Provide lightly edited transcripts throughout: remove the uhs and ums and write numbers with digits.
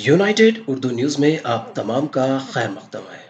United Urdu news में आप तमाम का खैर मकदम है।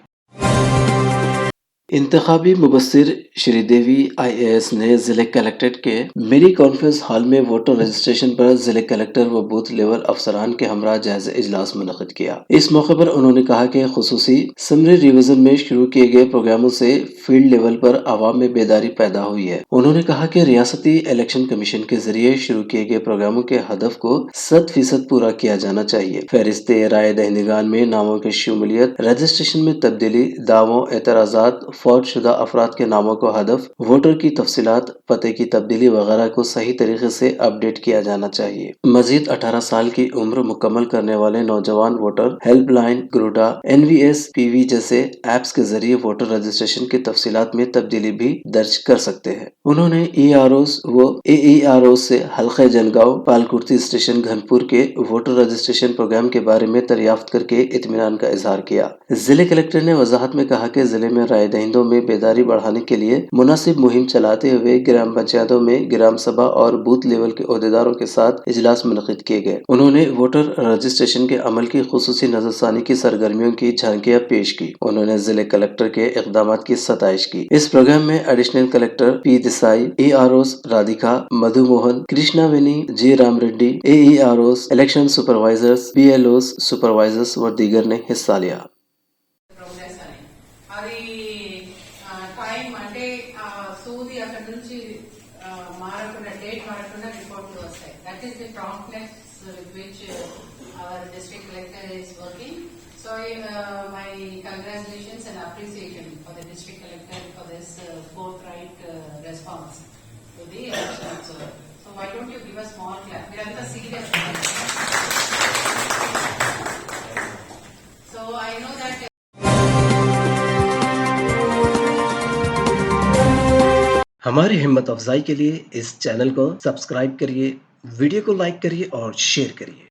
इंतखाबी मुबस्सिर श्रीदेवी IAS ने जिले कलेक्ट्रेट के मिनी कॉन्फ्रेंस हॉल में वोटर रजिस्ट्रेशन पर जिले कलेक्टर व बूथ लेवल अफसरान के हमरा जायजा इजलास मुनक़िद किया। इस मौके पर उन्होंने कहा कि खुसूसी समरी रिवीजन में शुरू किए गए प्रोग्रामों से फील्ड लेवल पर आवाम में बेदारी पैदा हुई है। उन्होंने कहा कि रियासती इलेक्शन कमीशन के जरिए शुरू किए गए प्रोग्रामों के हदफ को 100% पूरा किया जाना चाहिए। फहरिस्त राय दहिंदगान में नामों की शमूलियत, रजिस्ट्रेशन में तब्दीली, दावों, एतराज़ात, फौत शुदा अफराद के नामों को हदफ, वोटर की तफसीलात, पते की तब्दीली वगैरह को सही तरीके से अपडेट किया जाना चाहिए। मजीद 18 साल की उम्र मुकम्मल करने वाले नौजवान वोटर हेल्पलाइन, ग्रूडा, NVS PV जैसे ऐप्स के जरिए वोटर रजिस्ट्रेशन की तफसीलात में तब्दीली भी दर्ज कर सकते हैं। उन्होंने EROs व AEROs से हल्के जनगांव, पालकुर्ती स्टेशन, घनपुर के वोटर रजिस्ट्रेशन प्रोग्राम के बारे में दरियाफ्त करके इत्मीनान का इजहार किया। जिले कलेक्टर ने वजाहत में कहा कि जिले में राय दहिंदों में बेदारी बढ़ाने के लिए मुनासिब मुहिम चलाते हुए ग्राम पंचायतों में ग्राम सभा और बूथ लेवल के ओहदेदारों के साथ इजलास मुनक़िद किए गए। उन्होंने वोटर रजिस्ट्रेशन के अमल की खुसूसी नजरसानी की सरगर्मियों की झांकियां पेश की। उन्होंने जिले कलेक्टर के इक़दामात की सताइश की। इस प्रोग्राम में additional collector P Desai, EROs Radhika, Madhu Mohan, Krishna Veni, G Ram Reddy, AEROs, election supervisors, BLOs supervisors व दीगर ने हिस्सा लिया। అది టైం అంటే సూది అక్కడ నుంచి మారకుండా డేట్ మారకుండా రిపోర్ట్లు వస్తాయి. That is the promptness with which our district collector is working. So my congratulations and appreciation for the district collector for this forthright response to the elections. So why don't you give a small clap? మీరంతా serious. So I know that हमारी हिम्मत अफजाई के लिए इस channel को subscribe करिए, video को लाइक करिए और शेयर करिए।